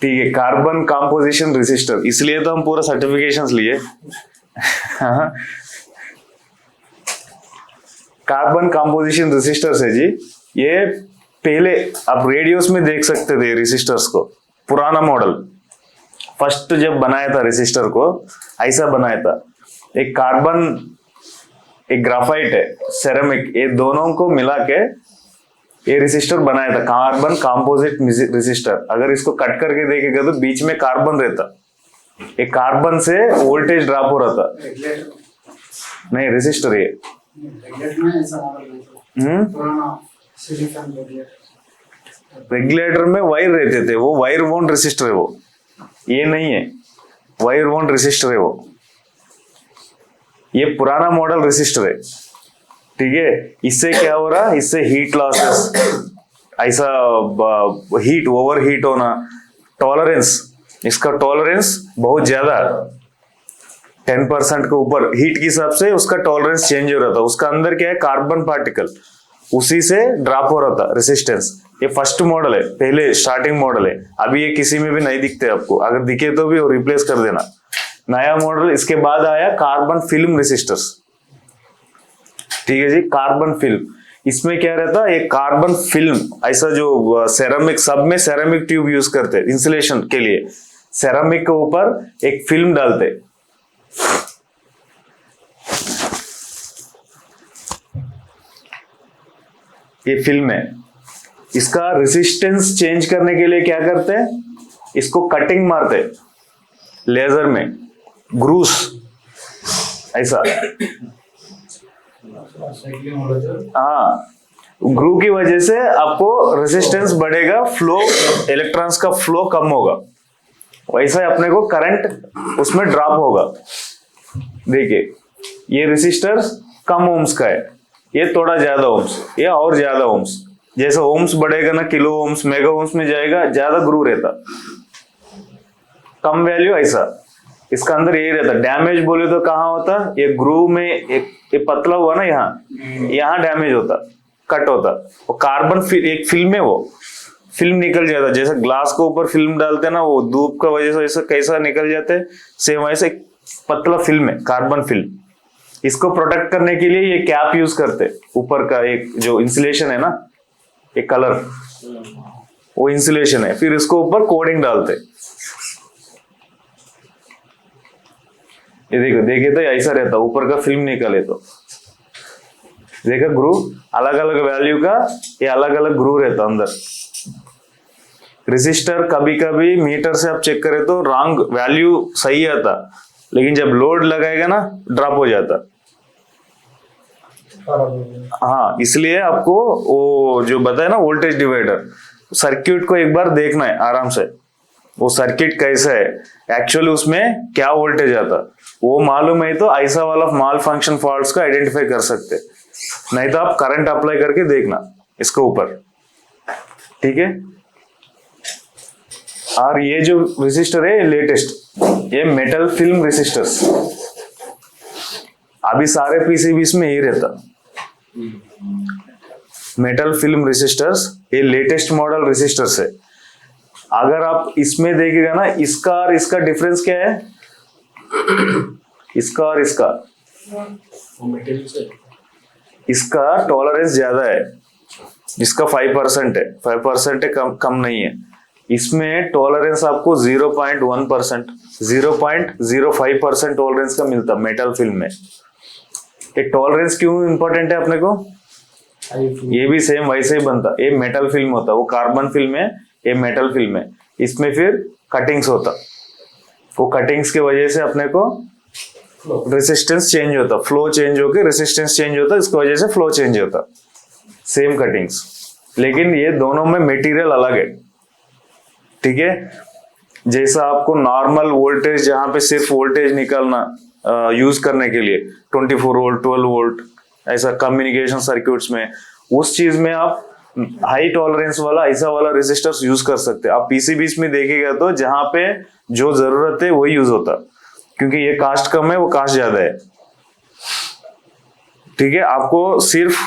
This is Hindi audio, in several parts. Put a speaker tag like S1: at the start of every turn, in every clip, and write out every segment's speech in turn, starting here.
S1: ठीक है, कार्बन कंपोजिशन रेसिस्टर, इसलिए तो हम पूरा सर्टिफिकेशंस लिए। कार्बन कंपोजिशन रेसिस्टर्स है जी, ये पहले आप रेडियोस में देख सकते थे रेसिस्टर्स को, पुराना मॉडल फर्स्ट जब बनाया था रेसिस्टर को ऐसा बनाया था। एक कार्बन एक ग्राफाइट है सेरेमिक, ये दोनों को मिला के ये रेसिस्टर बनाया था, कार्बन कंपोजिट रेसिस्टर। अगर इसको कट करके देखेगा तो बीच में कार्बन रहता, एक कार्बन से वोल्टेज ड्रॉप हो रहा था। नहीं रेसिस्टर ये रेगुलेटर में वायर रहते थे, वो वायर वोन रेसिस्टर है, वो ये नहीं है, वायर वोन रेसिस्टर है वो, ये पुराना मॉडल रेसिस्टर है। ठीक है, इससे क्या हो रहा, इससे हीट लॉसेस, ऐसा हीट ओवर हीट होना, टॉलरेंस, इसका टॉलरेंस बहुत ज्यादा 10% के ऊपर हीट के हिसाब से उसका टॉलरेंस चेंज हो रहा था। उसका अंदर क्या है, कार्बन पार्टिकल, उसी से ड्रॉप हो रहा था रेसिस्टेंस। ये फर्स्ट मॉडल है, पहले स्टार्टिंग मॉडल है, अभी ये किसी में भी नहीं दिखते आपको, अगर दिखे तो भी रिप्लेस कर देना। नया मॉडल इसके बाद आया कार्बन फिल्म रेसिस्टर्स। ठीक है जी, कार्बन फिल्म, इसमें क्या रहता है, एक कार्बन फिल्म, ऐसा जो सेरामिक, सब में सेरामिक ट्यूब यूज करते इंसुलेशन के लिए, सेरामिक के ऊपर एक फिल्म डालते। ये फिल्म है, इसका रेसिस्टेंस चेंज करने के लिए क्या करते हैं, इसको कटिंग मारते लेजर में, ग्रूस ऐसा। हाँ, ग्रू की वजह से आपको रेसिस्टेंस बढ़ेगा, फ्लो, इलेक्ट्रॉन्स का फ्लो कम होगा, वैसा ही अपने को करंट उसमें ड्रॉप होगा। देखिए ये रेसिस्टर कम ओम्स का है, ये थोड़ा ज्यादा ओम्स, ये और ज्यादा ओम्स, जैसे ओम्स बढ़ेगा ना, किलो ओम्स मेगा ओम्स में जाएगा, ज्यादा ग्रू रहता, कम वैल्यू ऐसा। इसका अंदर यही रहता, डैमेज बोले तो कहाँ होता, ये ग्रू में ये पतला हुआ ना, यहाँ डैमेज होता, कट होता, वो कार्बन एक फिल्म है, वो फिल्म निकल जाता, जैसे ग्लास के ऊपर फिल्म डालते ना, वो धूप का वजह से ऐसा कैसा निकल जाते, सेम वैसे पतला फिल्म है कार्बन फिल्म। इसको प्रोटेक्ट करने के लिए ये कैप यूज करते, ऊपर का एक जो इंसुलेशन है ना, एक कलर, वो इंसुलेशन है, फिर इसको ऊपर कोडिंग डालते। ये देखो, देखे तो ऐसा रहता, ऊपर का फिल्म निकले तो देखा, ग्रू अलग अलग वैल्यू का, ये अलग अलग ग्रू रहता अंदर। रेसिस्टर कभी कभी मीटर से आप चेक करें तो रॉन्ग वैल्यू सही आता, लेकिन जब लोड लगाएगा ना ड्रॉप हो जाता। हाँ, इसलिए आपको वो जो बताया ना वोल्टेज डिवाइडर, सर्किट को एक बार देखना है आराम से, वो सर्किट कैसा है, एक्चुअली उसमें क्या वोल्टेज आता, वो मालूम है तो ऐसा वाला माल फंक्शन फॉल्ट्स को आइडेंटिफाई कर सकते, नहीं तो आप करंट अप्लाई करके देखना इसके ऊपर। ठीक है, और ये जो रेसिस्टर है लेटेस्ट, ये मेटल फिल्म रेसिस्टर्स, अभी सारे पीसीबीस में ही रहता, मेटल फिल्म रेसिस्टर्स, ये लेटेस्ट मॉडल रेसिस्टर्स है। अगर आप इसमें देखिएगा ना, इसका और इसका डिफरेंस क्या है, इसका और इसका, इसका टॉलरेंस ज्यादा है, इसका 5% है, 5% है, कम नहीं है। इसमें टॉलरेंस आपको 0.1%, 0.05% टॉलरेंस का मिलता मेटल फिल्म में। ये टॉलरेंस क्यों इंपॉर्टेंट है अपने को, ये भी सेम वैसे ही बनता, ये मेटल फिल्म होता, वो कार्बन फिल्म है, ये मेटल फिल्म है, इसमें फिर कटिंग्स होता, वो कटिंग्स की वजह से अपने को रेसिस्टेंस चेंज होता, फ्लो चेंज होकर रेसिस्टेंस चेंज होता, इसकी वजह से फ्लो चेंज होता, सेम कटिंग्स, लेकिन ये दोनों में मटेरियल अलग है। ठीक है, जैसा आपको नॉर्मल वोल्टेज, जहां पे सिर्फ वोल्टेज निकालना यूज करने के लिए 24 वोल्ट 12 वोल्ट ऐसा कम्युनिकेशन सर्किट्स में, उस चीज में आप हाई टॉलरेंस वाला ऐसा वाला रेजिस्टर्स यूज कर सकते हैं। आप पीसीबीस में देखेगा तो जहां पे जो जरूरत है वही यूज होता, क्योंकि ये कास्ट कम है, वो कास्ट ज्यादा है। ठीक है, आपको सिर्फ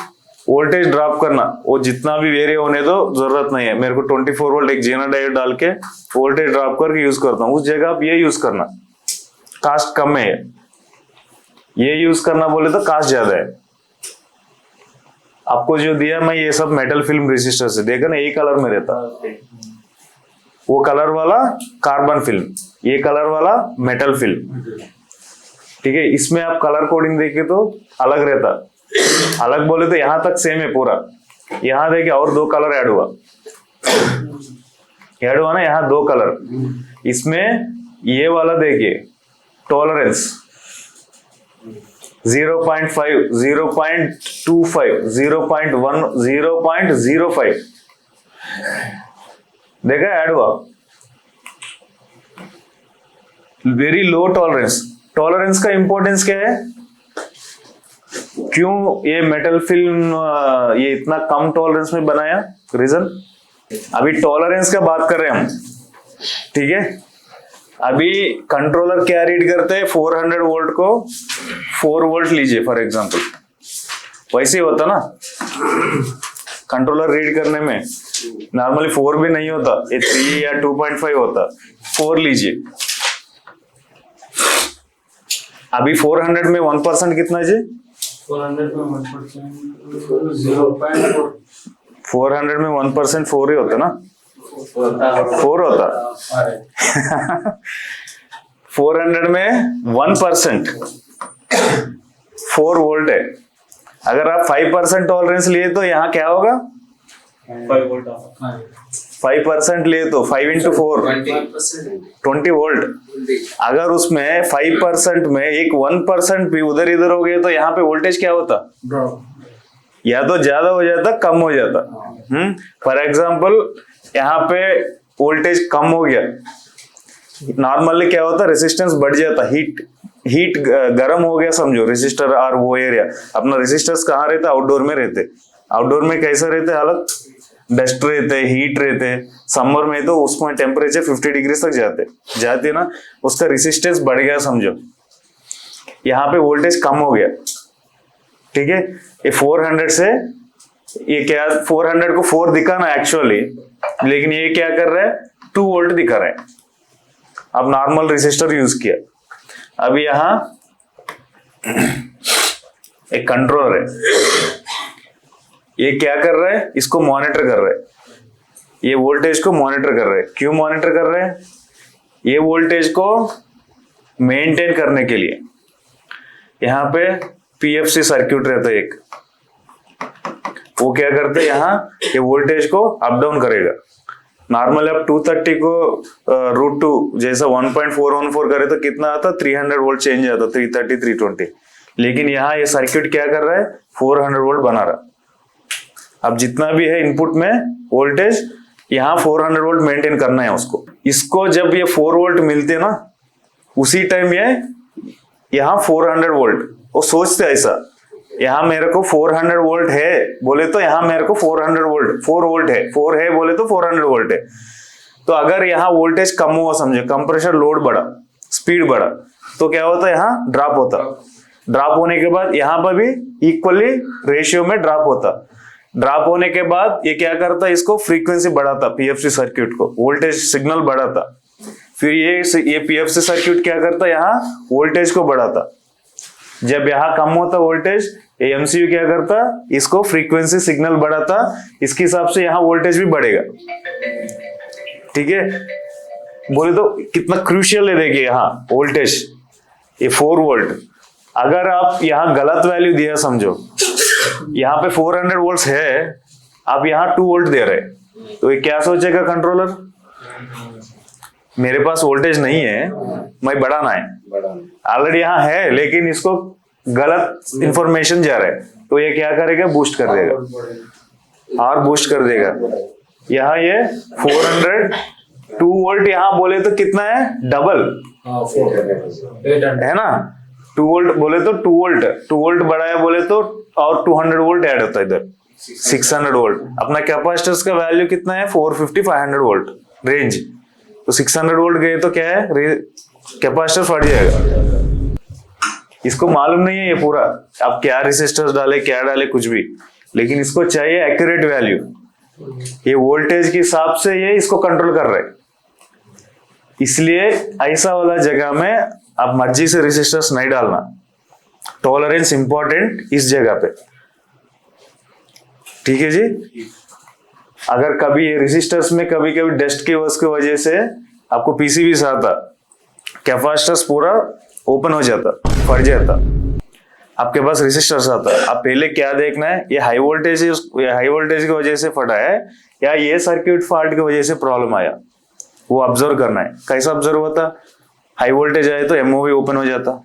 S1: वोल्टेज ड्रॉप करना, वो जितना भी वेरी होने दो, जरूरत नहीं है मेरे को 24 वोल्ट एक जेनर डायोड डाल के वोल्टेज ड्रॉप करके यूज करता हूँ। उस जगह आप ये यूज करना, कास्ट कम है, ये यूज करना बोले तो कास्ट ज्यादा है। आपको जो दिया मैं ये सब मेटल फिल्म रेसिस्टर से, देखा ना यही कलर में रहता, वो कलर वाला कार्बन फिल्म, ये कलर वाला मेटल फिल्म, ठीक है। इसमें आप कलर कोडिंग देखे तो अलग रहता, अलग बोले तो यहां तक सेम है पूरा, यहां देखिए और 2 कलर ऐड हुआ ना, यहाँ 2 कलर। इसमें ये वाला देखिए टॉलरेंस 0.5, 0.25, 0.1, 0.05 देखा ऐड हुआ। Very low tolerance. टॉलरेंस का इंपॉर्टेंस क्या है, क्यों ये मेटल फिल्म ये इतना कम टॉलरेंस में बनाया, रीजन। अभी टॉलरेंस का बात कर रहे हैं हम, ठीक है। अभी कंट्रोलर क्या रीड करते हैं, 400 वोल्ट को 4 वोल्ट लीजिए फॉर एग्जांपल, वैसे ही होता ना कंट्रोलर रीड करने में। नॉर्मली 4 भी नहीं होता, ये 3 या 2.5 होता, 4 लीजिए। अभी 400 में 1% कितना जी,
S2: 400 में 1% 0.4,
S1: 400 में 1% 4 ही होता ना, 4 होता 400 में 1% 4 वोल्ट है। अगर आप 5% टॉलरेंस लिए तो यहाँ क्या होगा,
S2: 5 वोल्ट
S1: 5% लिए तो 5 into 4 20 वोल्ट। अगर उसमें 5% में एक 1% भी उधर इधर हो गए तो यहाँ पे वोल्टेज क्या होता, या तो ज्यादा हो जाता कम हो जाता। फॉर एग्जाम्पल यहाँ पे वोल्टेज कम हो गया, नॉर्मली क्या होता, रेजिस्टेंस बढ़ जाता, हीट गर्म हो गया समझो रेजिस्टर और वो एरिया। अपना रेजिस्टर्स कहाँ रहते, आउटडोर में रहते। आउटडोर में कैसा रहते हालत, डस्ट रहते, हीट रहते। समर में तो उसमें टेम्परेचर 50 डिग्री तक जाते ना, उसका रेजिस्टेंस बढ़ गया समझो। यहाँ पे वोल्टेज कम हो गया, ठीक है। ये 400 से ये क्या, 400 को 4 दिखाना एक्चुअली, लेकिन ये क्या कर रहा है, 2 वोल्ट दिखा रहा है। अब नॉर्मल रेजिस्टर यूज किया। अब यहां एक कंट्रोलर है, ये क्या कर रहा है, इसको मॉनिटर कर रहा है, ये वोल्टेज को मॉनिटर कर रहा है। क्यों मॉनिटर कर रहे हैं, ये वोल्टेज को मेंटेन करने के लिए। यहाँ पे पीएफसी सर्किट रहता है एक, वो क्या करते हैं, यहाँ ये वोल्टेज को अप डाउन करेगा। नॉर्मली आप 230 को √2 जैसा 1.414 करे तो कितना आता, 300 वोल्ट चेंज आता, 330 320। लेकिन यहाँ ये सर्किट क्या कर रहा है, 400 वोल्ट बना रहा। अब जितना भी है इनपुट में वोल्टेज, यहाँ 400 वोल्ट मेंटेन करना है उसको। इसको जब ये 4 वोल्ट मिलते ना, उसी टाइम ये यहाँ 400 वोल्ट, वो सोचते ऐसा, यहाँ मेरे को 400 वोल्ट है बोले तो यहाँ मेरे को 400 वोल्ट 4 वोल्ट है, 4 है बोले तो 400 वोल्ट है। तो अगर यहाँ वोल्टेज कम हुआ समझे, कंप्रेशर लोड बढ़ा, स्पीड बढ़ा, तो क्या होता है, यहाँ ड्रॉप होता। ड्रॉप होने के बाद यहाँ पर भी इक्वली रेशियो में ड्रॉप होता। ड्रॉप होने के बाद ये क्या करता, इसको फ्रीक्वेंसी बढ़ाता, पीएफसी सर्किट को वोल्टेज सिग्नल बढ़ाता। फिर ये पीएफसी सर्किट क्या करता, यहाँ वोल्टेज को बढ़ाता। जब यहाँ कम होता वोल्टेज, एमसीयू क्या करता, इसको फ्रीक्वेंसी सिग्नल बढ़ाता, इसके हिसाब से यहाँ वोल्टेज भी बढ़ेगा, ठीक है। बोले तो कितना क्रूशियल है, देखिए यहाँ वोल्टेज ये 4 वोल्ट। अगर आप यहाँ गलत वैल्यू दिया समझो, यहाँ पे 400 वोल्ट है, आप यहाँ 2 वोल्ट दे रहे, तो ये क्या सोचेगा कंट्रोलर, मेरे पास वोल्टेज नहीं है, मैं बढ़ाना है। ऑलरेडी यहाँ है लेकिन इसको गलत इंफॉर्मेशन जा रहा है, तो ये क्या करेगा, बूस्ट कर देगा और बूस्ट कर देगा। यहाँ ये 402 वोल्ट यहाँ बोले तो कितना है, डबल है ना। 2 वोल्ट बोले तो 2 वोल्ट बढ़ाया बोले तो और 200 वोल्ट ऐड होता है इधर, 600 वोल्ट। अपना कैपेसिटर्स का वैल्यू कितना है, 450 500 वोल्ट रेंज। तो 600 वोल्ट गए तो क्या है, कैपेसिटर फट जाएगा। इसको मालूम नहीं है ये पूरा, आप क्या रेसिस्टर्स डाले क्या डाले कुछ भी, लेकिन इसको चाहिए एक्यूरेट वैल्यू। ये वोल्टेज के हिसाब से ये इसको कंट्रोल कर रहे हैं, इसलिए ऐसा वाला जगह में आप मर्जी से रेजिस्टर्स नहीं डालना। टॉलरेंस इंपॉर्टेंट इस जगह पे, ठीक है जी। अगर कभी ये रेजिस्टर्स में कभी कभी डस्ट की वजह से आपको पीसीबी से आता, कैपेसिटर्स पूरा ओपन हो जाता, फट जाता, आपके पास रेजिस्टर्स आता। आप पहले क्या देखना है, ये हाई वोल्टेज की वजह से फटा है या ये सर्किट फॉल्ट की वजह से प्रॉब्लम आया, वो ऑब्जर्व करना है। कैसा ऑब्जर्व होता, हाई वोल्टेज आए तो एमओवी ओपन हो जाता,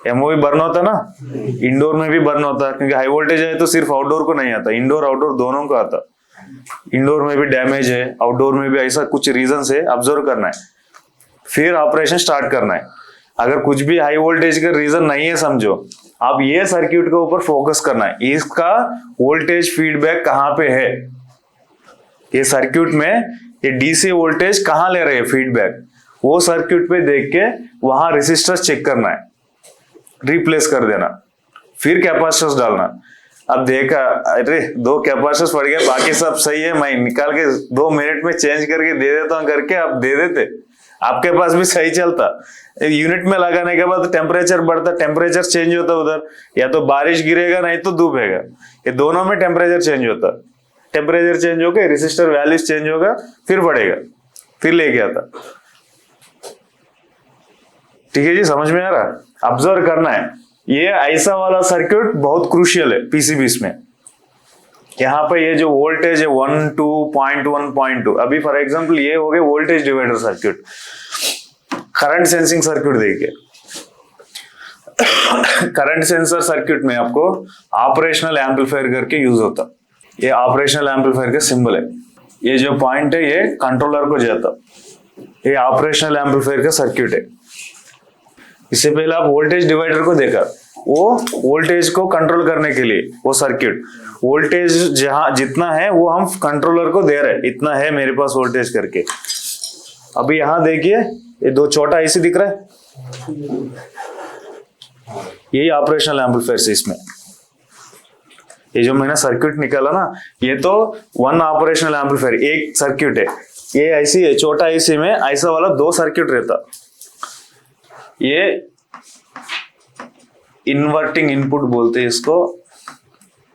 S1: एमओवी बर्न होता ना, इंडोर में भी बर्न होता, क्योंकि हाई वोल्टेज आए तो सिर्फ आउटडोर को नहीं आता, इंडोर आउटडोर दोनों को आता। इंडोर में भी डैमेज है, आउटडोर में भी ऐसा कुछ रीजन से ऑब्जर्व करना है, फिर ऑपरेशन स्टार्ट करना है। अगर कुछ भी हाई वोल्टेज का रीजन नहीं है समझो, आप ये सर्किट के ऊपर फोकस करना है, इसका वोल्टेज फीडबैक कहां पे है, ये सर्किट में ये डीसी वोल्टेज कहां ले रहे हैं फीडबैक, वो सर्किट पे देख के वहां रेजिस्टर्स चेक करना है, रिप्लेस कर देना, फिर कैपेसिटर्स डालना। अब देखा अरे 2 कैपेसिटर्स पड़ गए, बाकी सब सही है, मैं निकाल के 2 मिनट में चेंज करके दे देता हूँ करके आप दे देते, आपके पास भी सही चलता। यूनिट में लगाने के बाद टेम्परेचर बढ़ता, टेम्परेचर चेंज होता उधर, या तो बारिश गिरेगा नहीं तो धूप हैगा, ये दोनों में टेम्परेचर चेंज होता। टेम्परेचर चेंज होगा, रेजिस्टर वैल्यूज चेंज होगा, फिर बढ़ेगा, फिर लेके आता। ठीक है जी, समझ में आ रहा, ऑब्जर्व करना है। ये ऐसा वाला सर्किट बहुत क्रूशियल है पीसीबीस में। यहाँ पे ये जो वोल्टेज है 1, 2, 0.1, 0.2, अभी फॉर एग्जांपल ये हो गए voltage divider circuit. Current sensing circuit देखिए, करंट सेंसर सर्किट में आपको ऑपरेशनल एम्पलीफायर करके यूज होता। ये ऑपरेशनल एम्पलीफायर का सिंबल है, ये जो पॉइंट है ये कंट्रोलर को जाता, ये ऑपरेशनल एम्पलीफायर का सर्किट है। इससे पहले आप वोल्टेज डिवाइडर को देखा, वो वोल्टेज को कंट्रोल करने के लिए वो सर्किट, वोल्टेज जहां जितना है वो हम कंट्रोलर को दे रहे हैं, इतना है मेरे पास वोल्टेज करके। अभी यहां देखिए ये 2 छोटा आईसी दिख रहा है, यही ऑपरेशनल एम्पलीफायर से इसमें ये जो मैंने सर्किट निकाला ना, ये तो 1 ऑपरेशनल एम्पलीफायर एक सर्किट है। ये आईसी है, छोटा आईसी में ऐसा वाला 2 सर्किट रहता। ये इन्वर्टिंग इनपुट बोलते हैं इसको,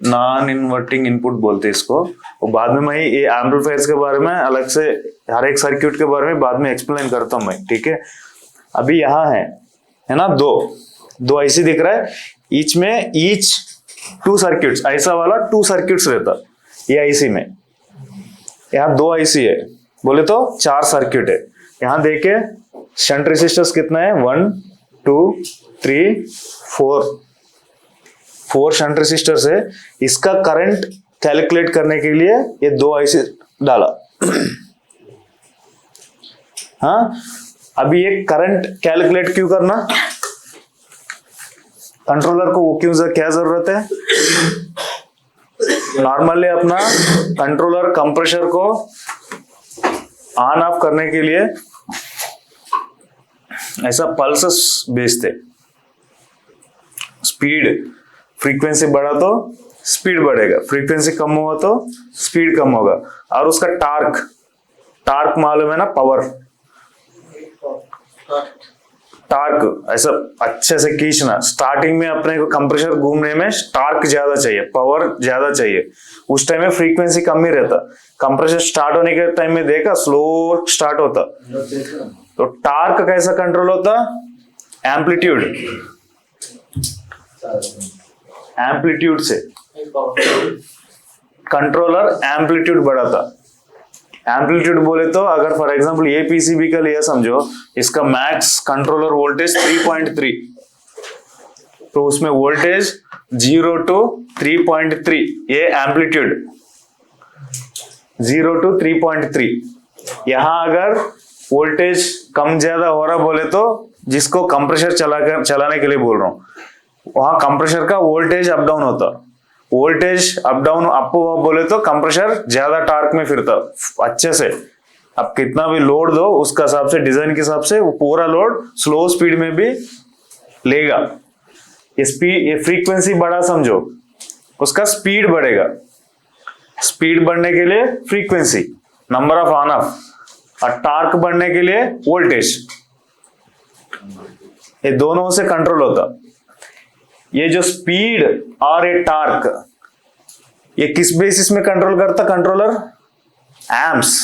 S1: नॉन इन्वर्टिंग इनपुट बोलते हैं इसको। और बाद में मैं ये एम्पलीफायर्स के बारे में अलग से हर एक सर्किट के बारे में बाद में एक्सप्लेन करता हूं मैं, ठीक है। अभी यहाँ है ना, दो आईसी दिख रहा है, ईच में 2 सर्किट्स, ऐसा वाला 2 सर्किट्स रहता ये आईसी में। यहाँ 2 आईसी है, बोले तो 4 सर्किट है। यहाँ देखे शंट रेजिस्टर्स कितना है, 1, 2, 3, 4 शंट रेजिस्टर्स है। इसका करंट कैलकुलेट करने के लिए ये 2 आईसी डाला। हाँ, अभी ये करंट कैलकुलेट क्यों करना, कंट्रोलर को वो क्या जरूरत है, नॉर्मली अपना कंट्रोलर कंप्रेसर को ऑन ऑफ करने के लिए ऐसा पल्सेस भेजते, स्पीड फ्रीक्वेंसी बढ़ा तो स्पीड बढ़ेगा, फ्रीक्वेंसी कम हुआ तो स्पीड कम होगा। और उसका टार्क मालूम है ना, पावर, टार्क ऐसा अच्छे से खींचना। स्टार्टिंग में अपने को कंप्रेसर घूमने में टार्क ज्यादा चाहिए, पावर ज्यादा चाहिए, उस टाइम में फ्रीक्वेंसी कम ही रहता। कंप्रेसर स्टार्ट होने के टाइम में देखा स्लो स्टार्ट होता, तो टार्क कैसा कंट्रोल होता, एम्पलीट्यूड से कंट्रोलर एम्पलीट्यूड बढ़ाता। एम्पलीट्यूड बोले तो अगर फॉर एग्जांपल ये पीसीबी का लिया समझो, इसका मैक्स कंट्रोलर वोल्टेज 3.3, तो उसमें वोल्टेज 0 to 3.3, ये एम्पलीट्यूड 0 to 3.3। यहां अगर वोल्टेज कम ज्यादा हो रहा बोले तो, जिसको कंप्रेसर चलाने के लिए बोल रहा हूं, वहां कंप्रेसर का वोल्टेज अप डाउन होता। वोल्टेज अप डाउन अप बोले तो कंप्रेसर ज्यादा टार्क में फिरता अच्छे से। अब कितना भी लोड दो उसका हिसाब से, डिजाइन के हिसाब से वो पूरा लोड स्लो स्पीड में भी लेगा। ये फ्रीक्वेंसी बढ़ा समझो, उसका स्पीड बढ़ेगा। स्पीड बढ़ने के लिए frequency, number of on off, और टार्क बढ़ने के लिए वोल्टेज। ये दोनों से कंट्रोल होता। ये जो स्पीड और ये टार्क, ये किस बेसिस में कंट्रोल करता कंट्रोलर? एम्प्स।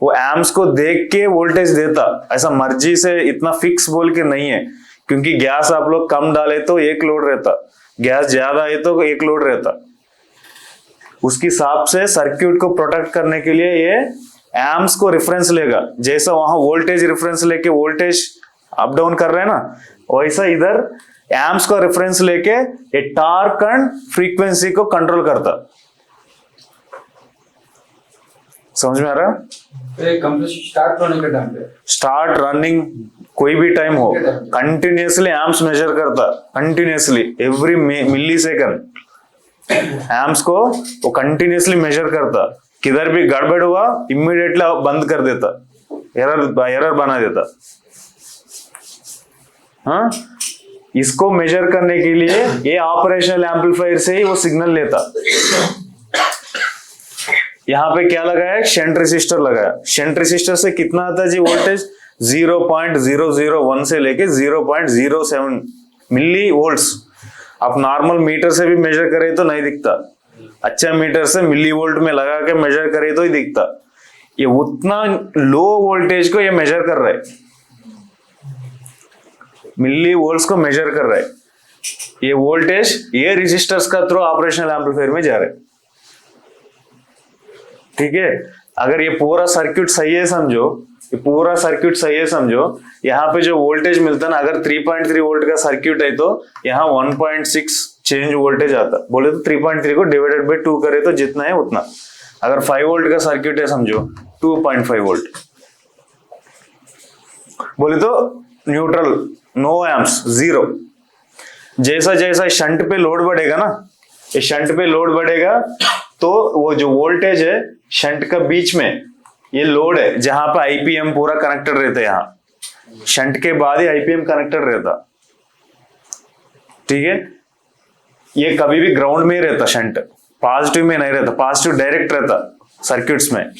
S1: वो एम्प्स को देख के वोल्टेज देता, ऐसा मर्जी से इतना फिक्स बोल के नहीं है, क्योंकि गैस आप लोग कम डाले तो एक लोड रहता, गैस ज्यादा है तो एक लोड रहता। उसके हिसाब से सर्किट को प्रोटेक्ट करने के लिए ये एम्प्स को रेफरेंस लेगा। जैसा वहां वोल्टेज रेफरेंस लेके वोल्टेज अप डाउन कर रहे हैं ना, वैसा इधर एम्प्स को रेफरेंस लेके ये टार्क एंड फ्रीक्वेंसी को कंट्रोल करता। समझ में आ रहा है?
S2: कंप्रेसर स्टार्ट होने के टाइम पे,
S1: स्टार्ट रनिंग कोई भी टाइम हो, कंटिन्यूसली एम्प्स मेजर करता, कंटिन्यूसली एवरी मिली सेकंड एम्प्स को वो कंटिन्यूसली मेजर करता। किधर भी गड़बड़ हुआ इमीडिएटली बंद कर देता, एरर बना देता। हाँ, इसको मेजर करने के लिए ये ऑपरेशनल एम्पलीफायर से ही वो सिग्नल लेता। यहाँ पे क्या लगाया? शंट रेसिस्टर लगाया। शंट रेसिस्टर से कितना आता है जी वोल्टेज? 0.001 से लेके 0.07 मिली वोल्ट्स। आप नॉर्मल मीटर से भी मेजर करें तो नहीं दिखता, अच्छा मीटर से मिली वोल्ट में लगा के मेजर करें तो ही दिखता। ये उतना लो वोल्टेज को ये मेजर कर रहा है, मिली वोल्ट्स को मेजर कर रहा है। ये वोल्टेज ये रेजिस्टर्स का थ्रू ऑपरेशनल एम्पलीफायर में जा रहा है। ठीक है, अगर ये पूरा सर्किट सही है समझो, ये पूरा सर्किट सही है समझो, यहाँ पे जो वोल्टेज मिलता है ना, अगर 3.3 वोल्ट का सर्किट है तो यहाँ 1.6 चेंज वोल्टेज आता। बोले तो 3.3 को डिवाइडेड बाय 2 करे तो जितना है उतना। अगर 5 वोल्ट का सर्किट है समझो, 2.5 वोल्ट। बोले तो न्यूट्रल, नो एम्प्स, 0। जैसा जैसा शंट पे लोड बढ़ेगा ना, ये शंट पे लोड बढ़ेगा तो वो जो वोल्टेज है शंट का बीच में ये लोड है, जहां पे आईपीएम पूरा कनेक्टेड रहता है। यहाँ शंट के बाद ही आईपीएम कनेक्टेड रहता। ठीक है, ये कभी भी ग्राउंड में ही रहता, शंट पॉजिटिव में नहीं रहता, पॉजिटिव डायरेक्ट रहता सर्किट्स में,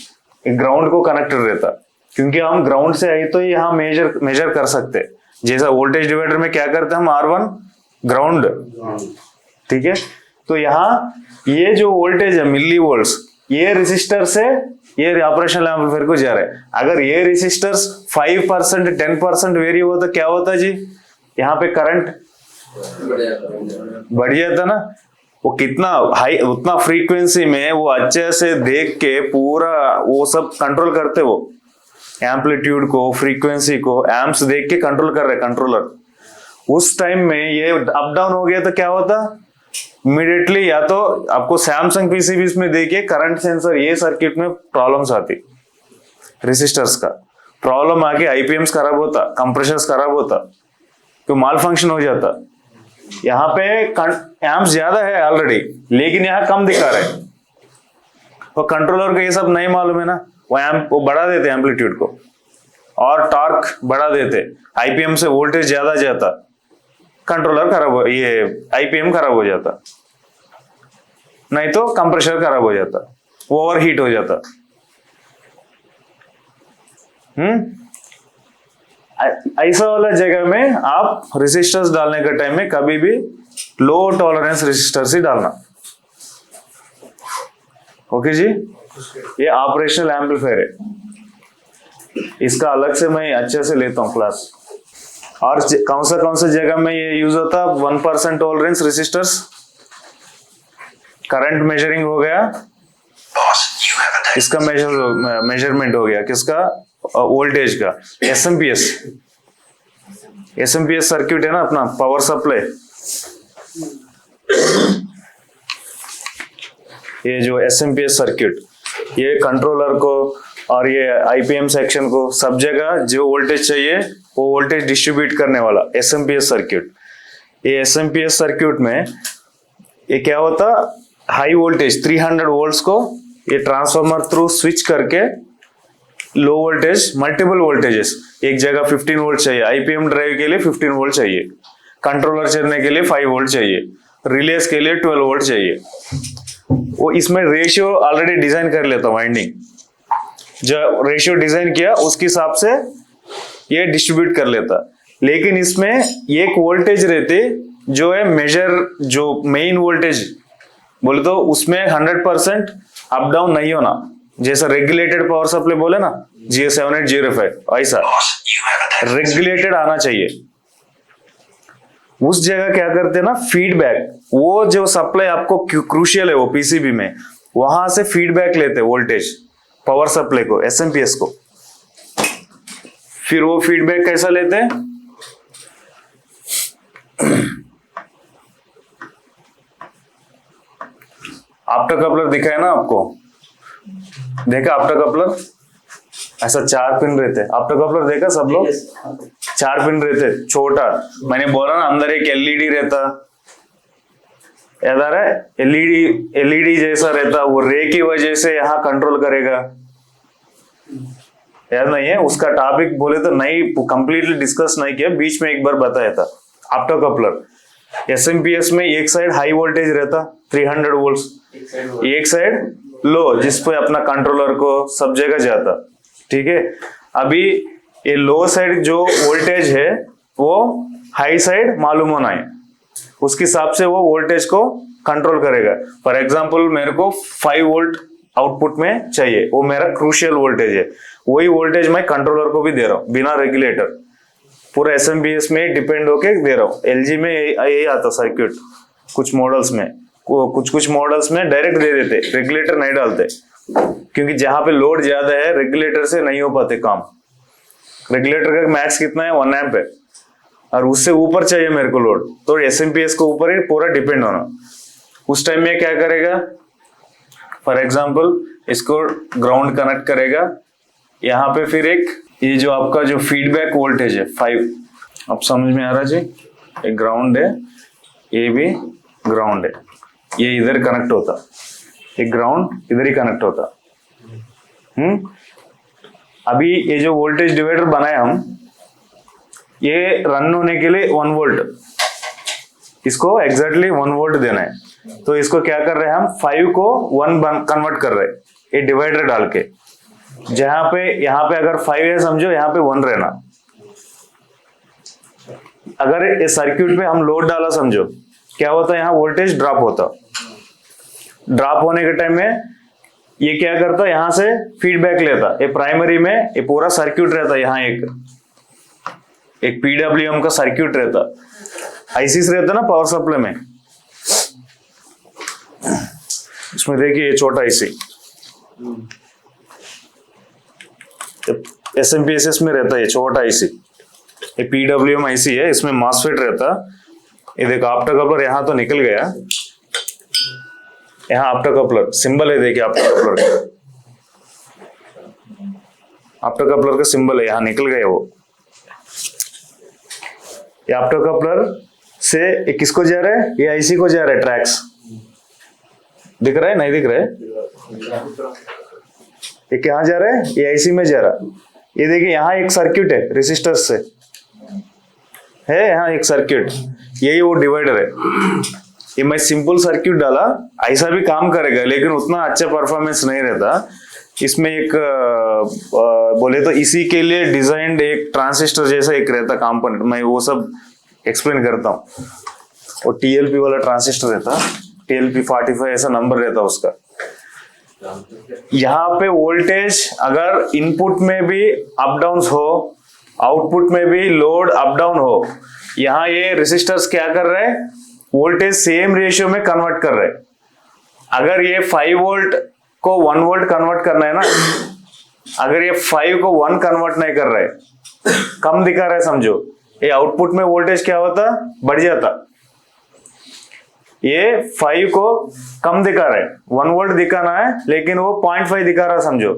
S1: ग्राउंड को कनेक्टेड रहता। क्योंकि हम ग्राउंड से आई तो यहाँ मेजर कर सकते। जैसा वोल्टेज डिवाइडर में क्या करते हैं हम, R1 ग्राउंड। ठीक है, तो यहाँ ये जो वोल्टेज है मिली वोल्ट्स, ये रेसिस्टर से ये ऑपरेशनल एम्पलीफायर को जा रहा है। अगर ये रेसिस्टर्स 5% 10% वेरी हो तो क्या होता जी, यहाँ पे करंट बढ़ जाता ना। वो कितना हाई, उतना फ्रीक्वेंसी में वो अच्छे से देख के पूरा वो सब कंट्रोल करते, वो एम्पलीट्यूड को, फ्रीक्वेंसी को एम्प्स देख के कंट्रोल कर रहे कंट्रोलर। उस टाइम में ये अप डाउन हो गया तो क्या होता, इमीडिएटली या तो आपको सैमसंग पीसीबीज में देखिए करंट सेंसर, ये सर्किट में प्रॉब्लम्स आती, रेसिस्टर्स का प्रॉब्लम आके आईपीएम्स खराब होता, कंप्रेशर्स खराब होता, तो माल फंक्शन हो जाता। यहाँ पे एम्प्स ज्यादा है ऑलरेडी, लेकिन यहाँ कम दिखा रहे। वो कंट्रोलर को ये सब नहीं मालूम है ना, वो बढ़ा देते एम्पलीट्यूड को और टॉर्क बढ़ा देते, आईपीएम से वोल्टेज ज्यादा जाता, कंट्रोलर खराब हो, ये आईपीएम खराब हो जाता, नहीं तो कंप्रेसर खराब हो जाता, वो ओवरहीट हो जाता। ऐसा वाला जगह में आप रेसिस्टर्स डालने के टाइम में कभी भी लो टॉलरेंस रेसिस्टर्स ही डालना। ओके जी, ये ऑपरेशनल एम्पलीफायर है, इसका अलग से मैं अच्छे से लेता हूं क्लास। और कौन सा जगह में ये यूज होता, 1% टॉलरेंस रेसिस्टर्स, करंट मेजरिंग हो गया, इसका मेजरमेंट हो गया, किसका, वोल्टेज का, एसएमपीएस सर्किट है ना अपना, पावर सप्लाई। ये जो एसएमपीएस सर्किट, ये कंट्रोलर को और ये आईपीएम सेक्शन को सब जगह जो वोल्टेज चाहिए वो वोल्टेज डिस्ट्रीब्यूट करने वाला एसएमपीएस सर्किट। ये एसएमपीएस सर्किट में ये क्या होता, हाई वोल्टेज 300 वोल्ट्स को ये ट्रांसफार्मर थ्रू स्विच करके लो वोल्टेज, मल्टीपल वोल्टेजेस, एक जगह 15 वोल्ट चाहिए, आईपीएम ड्राइव के लिए 15 वोल्ट चाहिए, कंट्रोलर चलने के लिए 5 वोल्ट चाहिए, रिलेस के लिए 12 वोल्ट चाहिए। वो इसमें रेशियो ऑलरेडी डिजाइन कर लेता वाइंडिंग, जो रेशियो डिजाइन किया उसके हिसाब से ये डिस्ट्रीब्यूट कर लेता। लेकिन इसमें एक वोल्टेज रहती जो है मेजर, जो मेन वोल्टेज बोले तो उसमें 100% अप डाउन नहीं होना, जैसा रेगुलेटेड पावर सप्लाई बोले ना GA7805 ऐसा रेगुलेटेड आना चाहिए। उस जगह क्या करते हैं ना, फीडबैक, वो जो सप्लाई आपको क्रूशियल है वो पीसीबी में, वहां से फीडबैक लेते वोल्टेज पावर सप्लाई को, एसएमपीएस को। फिर वो फीडबैक कैसा लेते हैं, आफ्टर कपलर दिखा है ना आपको, देखा आफ्टर कपलर, ऐसा 4 पिन रहते, आफ्टर कपलर देखा सब लोग, 4 पिन रहते छोटा। मैंने बोला ना अंदर एक एलईडी रहता, याद आ रहा है, एलईडी जैसा रहता, वो रे की वजह से यहाँ कंट्रोल करेगा, याद नहीं है? उसका टॉपिक बोले तो नहीं, कंप्लीटली डिस्कस नहीं किया, बीच में एक बार बताया था। आफ्टर कपलर एसएमपीएस में एक साइड हाई वोल्टेज रहता 300 वोल्ट्स, एक साइड लो जिस पे अपना कंट्रोलर को सब जगह जाता, ठीक है। अभी ये लो साइड जो वोल्टेज है वो हाई साइड मालूम होना है, उसके हिसाब से वो वोल्टेज को कंट्रोल करेगा। फॉर एग्जांपल मेरे को 5 वोल्ट आउटपुट में चाहिए, वो मेरा क्रूशियल वोल्टेज है, वही वोल्टेज मैं कंट्रोलर को भी दे रहा हूँ बिना रेगुलेटर, पूरा एसएमपीएस में डिपेंड होके दे रहा हूँ। एलजी में यही आता सर्किट, कुछ मॉडल्स में, कुछ मॉडल्स में डायरेक्ट दे देते, रेगुलेटर नहीं डालते, क्योंकि जहां पे लोड ज्यादा है रेगुलेटर से नहीं हो पाते काम। रेगुलेटर का मैक्स कितना है, 1 एम्प है, और उससे ऊपर चाहिए मेरे को लोड, तो एसएमपीएस को ऊपर ही पूरा डिपेंड होना। उस टाइम में क्या करेगा, फॉर एग्जांपल इसको ग्राउंड कनेक्ट करेगा, यहाँ पे फिर एक ये जो आपका जो फीडबैक वोल्टेज है 5, अब समझ में आ रहा जी, एक ग्राउंड है, ये भी ग्राउंड है, ये इधर कनेक्ट होता, एक ग्राउंड इधर ही कनेक्ट होता। अभी ये जो वोल्टेज डिवाइडर बनाए हम, ये रन होने के लिए 1 वोल्ट, इसको एग्जैक्टली 1 वोल्ट देना है, तो इसको क्या कर रहे हैं हम, 5 को 1 कन्वर्ट कर रहे हैं, ये डिवाइडर डाल के, जहां पे यहाँ पे अगर 5 है समझो, यहाँ पे 1 रहना। अगर इस सर्किट में हम लोड डाला समझो, क्या होता है, यहाँ वोल्टेज ड्रॉप होता, ड्रॉप होने के टाइम में ये क्या करता, यहाँ से फीडबैक लेता, ये प्राइमरी में ये पूरा सर्किट रहता, यहाँ एक पीडब्ल्यूएम का सर्किट रहता, आईसीस रहता ना पावर सप्लाई में, इसमें देखिए ये छोटा आईसी एसएमपीएस में रहता है, ये छोटा आईसी, ये पीडब्ल्यूएम आईसी है, इसमें मॉसफेट रहता। ये देखो आफ्टर कपलर यहाँ तो निकल गया, यहाँ आफ्टर कपलर सिंबल है, देखिए आफ्टर कपलर का सिंबल है, यहाँ निकल गया वो। ये आफ्टर कपलर से ये किसको जा रहा है, ये आईसी को जा रहा है, ट्रैक्स दिख रहा है, नहीं दिख रहा है, ये कहाँ जा रहा है, ये आईसी में जा रहा। ये देखिए यहाँ एक सर्किट है रेसिस्टर्स से है, यहाँ एक सर्किट, यही वो डिवाइडर है। ये मैं सिंपल सर्किट डाला, ऐसा भी काम करेगा, लेकिन उतना अच्छा परफॉर्मेंस नहीं रहता। इसमें एक बोले तो इसी के लिए डिजाइंड एक ट्रांजिस्टर जैसा एक रहता कंपोनेंट, मैं वो सब एक्सप्लेन करता हूँ। वो टीएलपी वाला ट्रांजिस्टर रहता, टीएलपी 45 ऐसा नंबर रहता उसका। यहाँ पे वोल्टेज अगर इनपुट में भी अप डाउन हो, आउटपुट में भी लोड अप डाउन हो, यहाँ ये रेसिस्टर्स क्या कर रहे हैं, वोल्टेज सेम रेशियो में कन्वर्ट कर रहे हैं। अगर ये 5 वोल्ट को 1 वोल्ट कन्वर्ट करना है ना, अगर ये 5 को 1 कन्वर्ट नहीं कर रहे, कम दिखा रहा है समझो, ये आउटपुट में वोल्टेज क्या होता, बढ़ जाता। ये 5 को कम दिखा रहा है, 1 वोल्ट दिखाना है, लेकिन वो 0.5 दिखा रहा है समझो,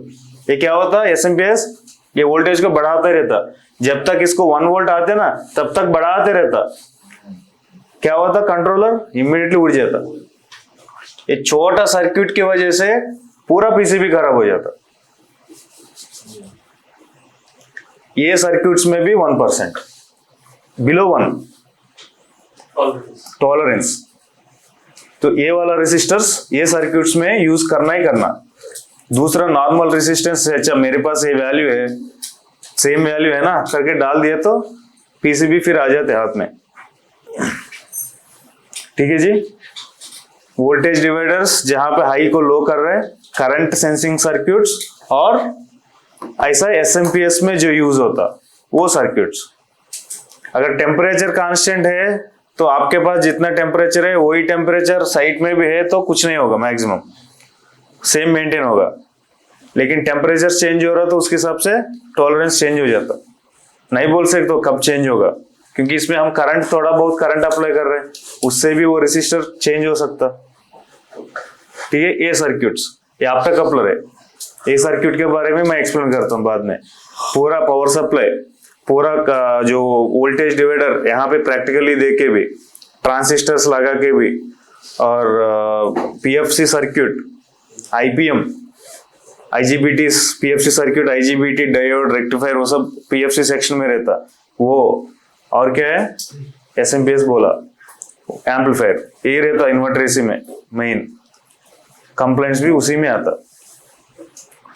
S1: ये क्या होता, एसएमपीएस ये वोल्टेज को बढ़ाते रहता, जब तक इसको 1 वोल्ट आते ना तब तक बढ़ाते रहता। क्या होता, कंट्रोलर इमीडिएटली उड़ जाता। ये छोटा सर्किट की वजह से पूरा पीसीबी खराब हो जाता। ये सर्किट्स में भी 1% बिलो 1 टॉलरेंस, तो तो ये वाला रेसिस्टर्स ये सर्किट्स में यूज करना ही करना। दूसरा नॉर्मल रेसिस्टेंस है, अच्छा मेरे पास ये वैल्यू है, सेम वैल्यू है ना करके डाल दिया तो पीसीबी फिर आ जाते हाथ में। ठीक है जी। वोल्टेज डिवाइडर्स जहां पे हाई को लो कर रहे हैं, करंट सेंसिंग सर्किट्स, और ऐसा एसएमपीएस में जो यूज होता वो सर्किट्स। अगर टेम्परेचर कांस्टेंट है तो आपके पास जितना टेम्परेचर है वही टेम्परेचर साइट में भी है तो कुछ नहीं होगा, मैक्सिमम सेम मेंटेन होगा। लेकिन टेम्परेचर चेंज हो रहा तो उसके हिसाब से टॉलरेंस चेंज हो जाता। नहीं बोल सकते तो कब चेंज होगा, क्योंकि इसमें हम करंट थोड़ा बहुत करंट अप्लाई कर रहे हैं, उससे भी वो रेसिस्टर चेंज हो सकता। ठीक है, ये सर्किट्स, ये आपका कपलर है। ये सर्किट के बारे में मैं एक्सप्लेन करता हूँ बाद में। पूरा पावर सप्लाई, पूरा जो वोल्टेज डिवाइडर यहाँ पे प्रैक्टिकली देख के भी, ट्रांसिस्टर्स लगा के भी, और PFC circuit, IPM, IGBT, PFC circuit, IGBT, diode, rectifier, वो सब पीएफसी सेक्शन में रहता वो। और क्या है, एसएमपीएस बोला, एम्पलीफायर, ये रहता इन्वर्टर एसी में मेन। कंप्लेंट्स भी उसी में आता।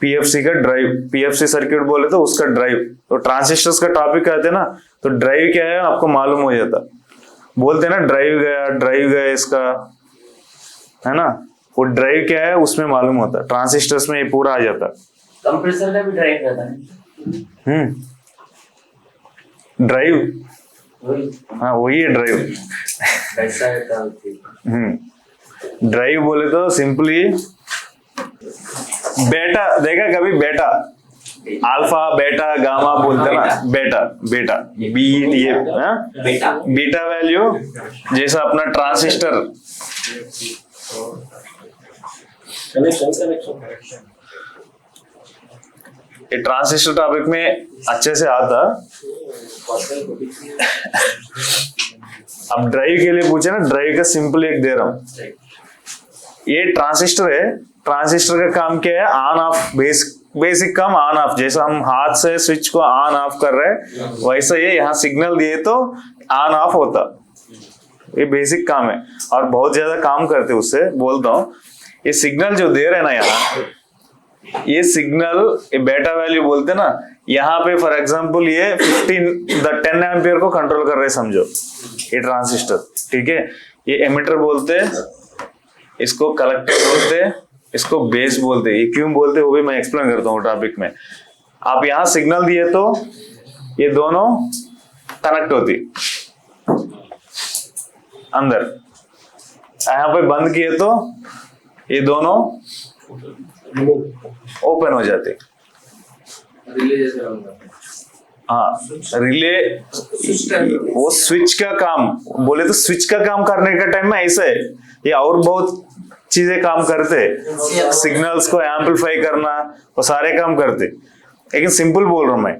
S1: पीएफसी का ड्राइव, पीएफसी सर्किट बोले तो उसका ड्राइव। तो ट्रांजिस्टर्स का टॉपिक आते हैं ना, तो ड्राइव क्या है आपको मालूम हो जाता। बोलते हैं ना ड्राइव गया इसका, है ना, वो ड्राइव क्या है उसमें मालूम होता। ट्रांजिस्टर्स में ये पूरा आ जाता।
S3: कंप्रेसर का भी ड्राइव रहता है।
S1: ड्राइव,
S3: वही
S1: हाँ वही है ड्राइव।
S3: कैसा रहता है?
S1: ड्राइव बोले तो सिंपली बेटा, देखा कभी बेटा, अल्फा बेटा गामा बोलते ना, बेटा बेटा ये
S3: बेटा
S1: बीटा वैल्यू, जैसा अपना ट्रांजिस्टर। ये ट्रांजिस्टर टॉपिक में अच्छे से आता। अब ड्राइव के लिए पूछे ना, ड्राइव का सिंपल एक दे रहा हूं। ये ट्रांजिस्टर है, ट्रांजिस्टर का काम क्या है, ऑन ऑफ, बेसिक काम ऑन ऑफ। जैसा हम हाथ से स्विच को ऑन ऑफ कर रहे हैं वैसा ये यहाँ सिग्नल दिए तो ऑन ऑफ होता। ये बेसिक काम है और बहुत ज्यादा काम करते उससे। बोलता हूँ ये सिग्नल जो दे रहे ना यहाँ, ये सिग्नल, ये बेटा वैल्यू बोलते ना, यहाँ पे फॉर एग्जांपल ये 10 एम्पियर को कंट्रोल कर रहे समझो, ये ट्रांजिस्टर। ठीक है, ये एमिटर बोलते, इसको कलेक्टर बोलते, इसको बेस बोलते। ये क्यों बोलते वो भी मैं एक्सप्लेन करता हूँ टॉपिक में। आप यहाँ सिग्नल दिए तो ये दोनों कनेक्ट होती अंदर, यहाँ पे बंद किए तो ये दोनों ओपन हो जाते।
S2: रिले जैसे होगा।
S1: हाँ, रिले वो स्विच का काम बोले तो, स्विच का काम करने का टाइम में ऐसा है, ये और बहुत चीजें काम करते, सिग्नल्स को एम्पलीफाई करना, वो सारे काम करते। लेकिन सिंपल बोल रहा हूं मैं।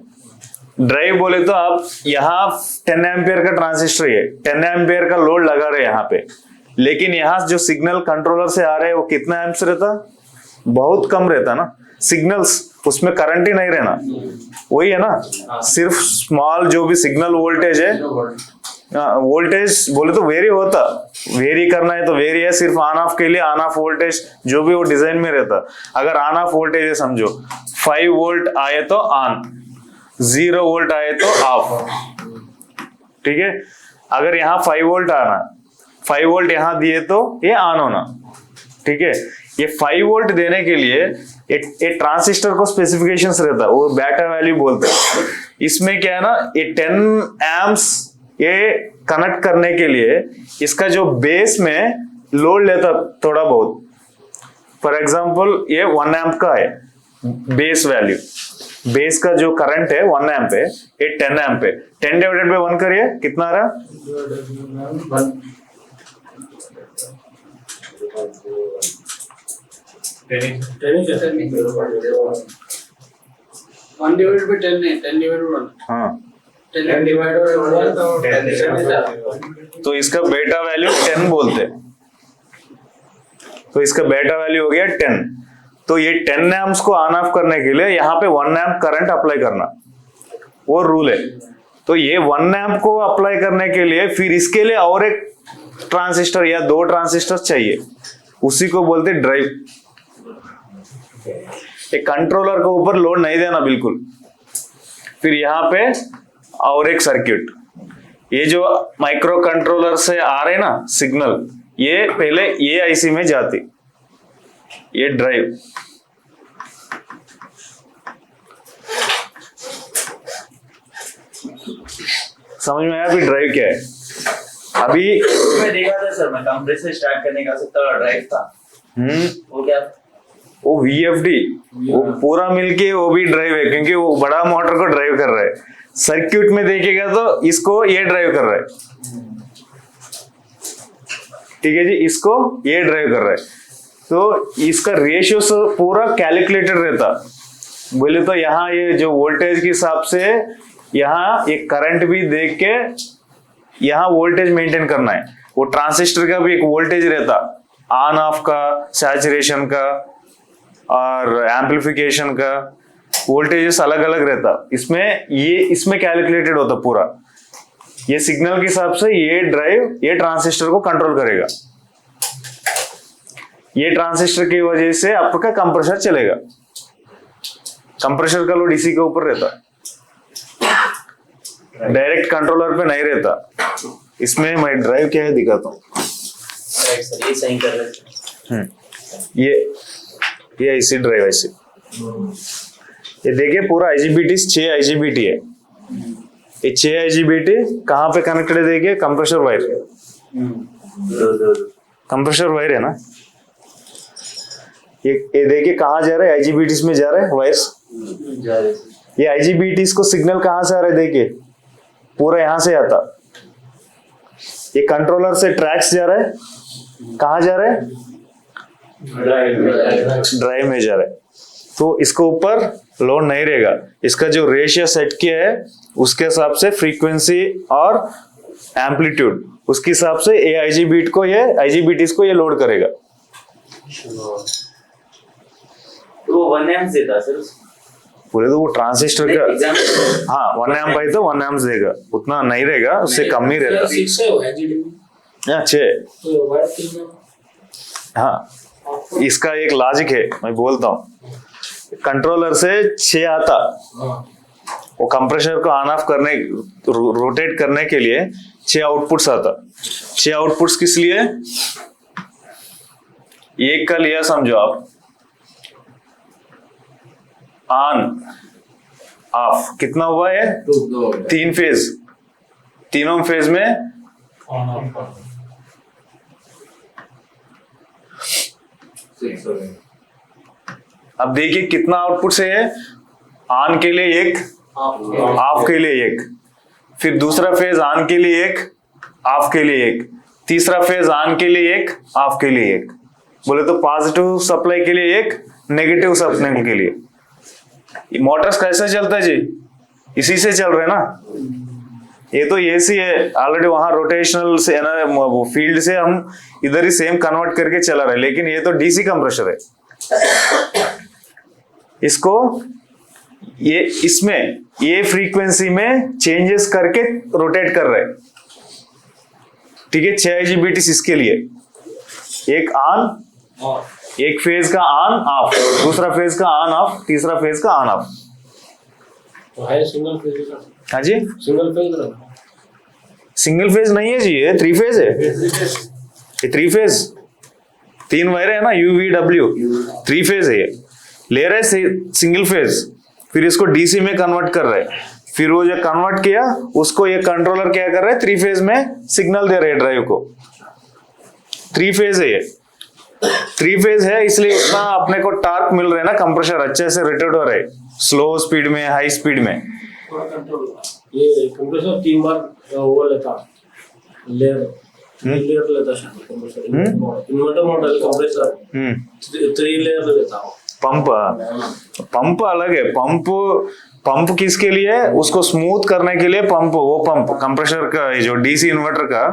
S1: ड्राइव बोले तो आप यहाँ 10 एम्पियर का ट्रांजिस्टर है, 10 एम्पियर का लोड लगा रहे यहाँ पे, लेकिन यहाँ जो सिग्नल कंट्रोलर से आ रहे हैं वो कितना एम्प्स रहता, बहुत कम रहता ना सिग्नल्स, उसमें करंट ही नहीं रहना। वही है ना, सिर्फ स्मॉल जो भी सिग्नल वोल्टेज है, वोल्टेज बोले तो वेरी होता, वेरी करना है तो वेरी है, सिर्फ ऑन ऑफ के लिए ऑन ऑफ वोल्टेज जो भी वो डिजाइन में रहता। अगर ऑन ऑफ वोल्टेज है समझो, 5 वोल्ट आए तो ऑन, 0 वोल्ट आए तो ऑफ। ठीक है, अगर यहाँ 5 वोल्ट आना, 5 वोल्ट यहाँ दिए तो ये ऑन होना। ठीक है, ये 5 वोल्ट देने के लिए एक ट्रांजिस्टर को स्पेसिफिकेशंस रहता है, वो बेटा वैल्यू बोलते हैं। इसमें क्या है ना, ये 10 एम्प्स ये कनेक्ट करने के लिए इसका जो बेस में लोड लेता थोड़ा बहुत। फॉर एग्जांपल ये 1 एम्प का है बेस वैल्यू, बेस का जो करंट है 1 एम्प है, ये 10 एम्प है। 10 डिवाइडेड बाय 1 करिए, कितना आ रहा,
S2: 1 divided by 10 नहीं, 10 divided by 1।
S1: हाँ
S2: 10 divided by 1 तो 10।
S1: तो इसका बेटा वैल्यू 10 बोलते हैं। तो इसका बेटा वैल्यू हो गया 10। तो ये 10 एम्प्स को ऑन ऑफ करने के लिए यहाँ पे 1 एम्प करंट अप्लाई करना, वो रूल है। तो ये 1 एम्प को अप्लाई करने के लिए फिर इसके लिए और एक ट्रांजिस्टर या 2 ट्रांजिस्टर चाहिए, उसी को बोलते ड्राइव। एक कंट्रोलर के ऊपर लोड नहीं देना बिल्कुल। फिर यहाँ पे और एक सर्किट, ये जो माइक्रो कंट्रोलर से आ रहे ना सिग्नल, ये पहले ये आईसी में जाती, ये ड्राइव। समझ में आया अभी ड्राइव क्या है? अभी
S3: मैं देखा था सर, मैं कंप्रेसर स्टार्ट करने का सबसे ड्राइव था। वो क्या?
S1: वो VFD, वो पूरा मिलके वो भी ड्राइव है, क्योंकि वो बड़ा मोटर को ड्राइव कर रहा है। सर्किट में देखेगा तो इसको ये ड्राइव कर रहा है, ठीक है जी, इसको ये ड्राइव कर रहा है। तो इसका रेशियो से पूरा कैलकुलेटेड रहता। बोले तो यहाँ ये जो वोल्टेज के हिसाब से यहाँ ये करंट भी देख के यहाँ वोल्टेज मेंटेन करना है। वो ट्रांजिस्टर का भी एक वोल्टेज रहता, ऑन ऑफ का, सैचुरेशन का और एम्पलीफिकेशन का वोल्टेजेस अलग अलग रहता। इसमें कैलकुलेटेड होता पूरा। ये सिग्नल के हिसाब से ये ड्राइव ये ट्रांजिस्टर को कंट्रोल करेगा। ये ट्रांजिस्टर की वजह से आपका कंप्रेसर चलेगा। कंप्रेसर का लोड इसी के ऊपर रहता, डायरेक्ट कंट्रोलर पे नहीं रहता। इसमें मैं ड्राइव क्या है दिखाता हूँ।
S3: ये सही कर रहे थे।
S1: ये ऐसी ड्राइव ऐसी, ये देखिए पूरा IGBT 6 IGBT है। ये 6 IGBT कहाँ पे कनेक्टेड है? देखिए कंप्रेसर वायर, कंप्रेसर वायर है ना। ये देखिए कहाँ जा रहा है? IGBTs में जा रहा है वायर्स। ये IGBTs को सिग्नल कहाँ से आ रहा है? देखिए पूरा यहाँ से आता। ये कंट्रोलर से ट्रैक्स जा रहा है, कहाँ जा रहा है? ड्राइव में जा रहा है। तो इसको ऊपर लोड नहीं रहेगा। इसका जो रेशियो सेट किया है उसके हिसाब से फ्रीक्वेंसी और एम्पलीट्यूड, उसके हिसाब से ये IGBTs को ये लोड करेगा।
S3: वो 1 amp देता सर,
S1: बोले तो वो ट्रांजिस्टर का, हाँ 1 amp है तो 1 amp देगा, उतना नहीं रहेगा, उससे कम ही रहता। 6। हाँ, इसका एक लॉजिक है, मैं बोलता हूँ। कंट्रोलर से 6 आता, वो कंप्रेसर को ऑन ऑफ करने, रोटेट करने के लिए 6 आउटपुट्स आता। 6 आउटपुट्स किस लिए? एक का लिया समझो आप, ऑन ऑफ कितना हुआ है? 3 फेज, तीनों फेज में अब देखिए कितना आउटपुट से है। ऑन के लिए एक, ऑफ के लिए एक, फिर दूसरा फेज ऑन के लिए एक, ऑफ के लिए एक, तीसरा फेज ऑन के लिए एक, ऑफ के लिए एक। बोले तो पॉजिटिव सप्लाई के लिए एक, नेगेटिव सप्लाई के लिए। मोटर्स कैसे चलता है जी? इसी से चल रहे ना। ये तो एसी है ऑलरेडी, वहां रोटेशनल से ना वो फील्ड से हम इधर ही सेम कन्वर्ट करके चला रहे, लेकिन ये तो डीसी कंप्रेसर है। इसको ये इसमें ये फ्रीक्वेंसी में चेंजेस करके रोटेट कर रहे, ठीक है। 6 IGBTs इसके लिए, एक ऑन, एक फेज का ऑन ऑफ, दूसरा फेज का ऑन ऑफ, तीसरा फेज का ऑन ऑफ।
S2: तो है सिंगल फेज का?
S1: हाँ जी,
S2: सिंगल फेज रहा।
S1: सिंगल फेज नहीं है जी, ये 3 फेज है। ये 3 फेज, 3 वायर है ना, UVW, 3 फेज है। ये ले रहे सिंगल फेज, फिर इसको डीसी में कन्वर्ट कर रहे, फिर वो जो कन्वर्ट किया उसको ये कंट्रोलर क्या कर रहे हैं? 3 फेज में सिग्नल दे रहे ड्राइव को। 3 फेज है ये, 3 फेज है, इसलिए इतना अपने को टार्क मिल रहा है ना, कंप्रेसर अच्छे से रोटेट हो रहा है, स्लो स्पीड में, हाई स्पीड में।
S2: ये कंप्रेसर 3 बार वो लेता, लेयर लेता शायद compressor. Inverter model compressor 3 layer लेता।
S1: पंप अलग है। पंप किसके लिए? उसको स्मूथ करने के लिए पंप, वो पंप कंप्रेसर का, जो डीसी इन्वर्टर का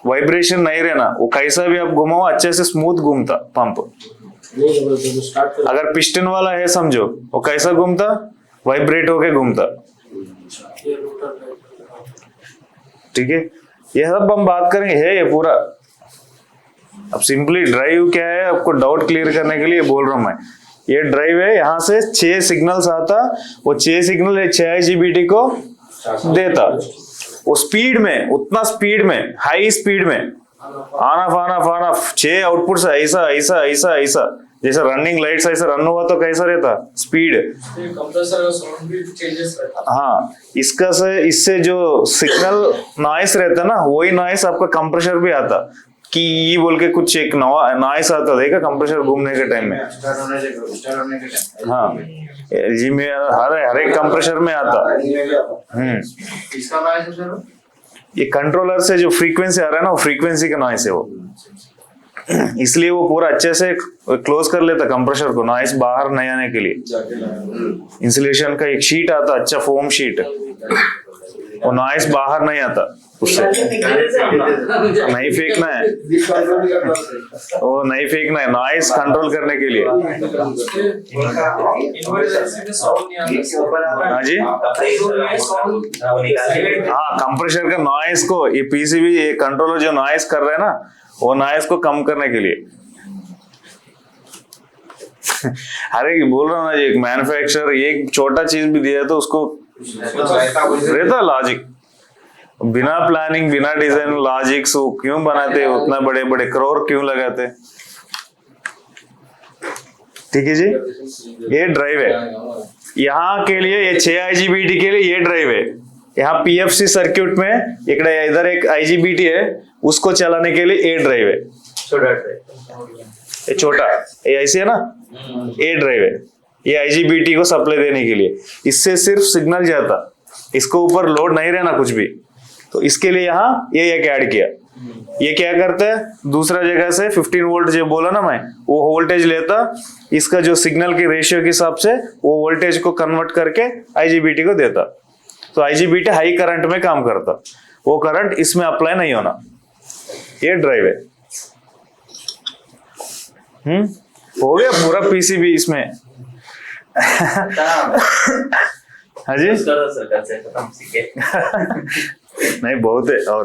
S1: वाइब्रेशन नहीं रहना, वो कैसा भी आप घुमाओ अच्छे से स्मूथ घूमता पंप। अगर पिस्टन वाला है समझो, वो कैसा घूमता? वाइब्रेट होके घूमता, ठीक है। ये सब हम बात करेंगे, है ये पूरा। अब सिंपली ड्राइव क्या है आपको डाउट क्लियर करने के लिए बोल रहा हूं मैं। ये ड्राइव है, यहाँ से 6 सिग्नल्स आता, वो 6 सिग्नल 6 IGBT को देता। वो स्पीड में, उतना स्पीड में, हाई स्पीड में आना 6 आउटपुट से ऐसा ऐसा ऐसा ऐसा, जैसे रनिंग लाइट्स ऐसा रन हुआ तो कैसा रहता स्पीड।
S2: कंप्रेसर का साउंड भी चेंजेस रहता है।
S1: हाँ, इसका से इससे जो सिग्नल नॉइस रहता ना, वही नॉइस आपका कंप्रेसर भी आता कि ये बोल के कुछ एक नॉइस आता देखा कंप्रेसर घूमने के टाइम में।
S2: स्टार्ट होने के टाइम।
S1: हाँ जी, में हर एक कंप्रेसर में आता।
S2: इसका नॉइस है सर?
S1: ये कंट्रोलर से जो फ्रीक्वेंसी आ रहा है ना, वो फ्रीक्वेंसी का नॉइस है वो, इसलिए वो पूरा अच्छे से क्लोज कर लेता कंप्रेसर को, नॉइस बाहर नहीं आने के लिए। इंसुलेशन का एक शीट आता, अच्छा फोम शीट, वो नॉइस बाहर नहीं आता उससे। नहीं फेंकना है वो, नहीं फेंकना है, नॉइस कंट्रोल करने के लिए। हाँ जी, हाँ कंप्रेसर का नॉइस को ये पीसीबी ये कंट्रोलर जो नॉइस कर रहा है ना, वो नॉइस को कम करने के लिए। अरे बोल रहा हूँ ना, एक मैन्युफैक्चरर एक छोटा चीज भी दिया तो उसको रहता लॉजिक, बिना प्लानिंग बिना डिजाइन लॉजिक से क्यों बनाते, उतना बड़े बड़े करोड़ क्यों लगाते। ठीक है जी, ये ड्राइव है यहाँ के लिए, ये 6 IGBT के लिए ये ड्राइव है। यहाँ PFC सर्किट में इधर एक IGBT है, उसको चलाने के लिए ये ड्राइव है, ये छोटा, ये ऐसे है ना, ये ड्राइव है, ये IGBT को सप्लाई देने के लिए। इससे सिर्फ सिग्नल जाता, इसको ऊपर लोड नहीं रहना कुछ भी, तो इसके लिए यहाँ ये एक ऐड किया। ये क्या करता है, दूसरा जगह से 15 वोल्ट जो बोला ना मैं, वो वोल्टेज लेता, इसका जो सिग्नल की रेशियो के हिसाब से वो वोल्टेज को कन्वर्ट करके IGBT को देता। तो IGBT हाई करंट में काम करता, वो करंट इसमें अप्लाई नहीं होना। ये ड्राइव है। हो गया पूरा PCB इसमें। हाँ जी,
S3: करो सर, कल से खत्म, सीखे।
S1: नहीं बहुत है और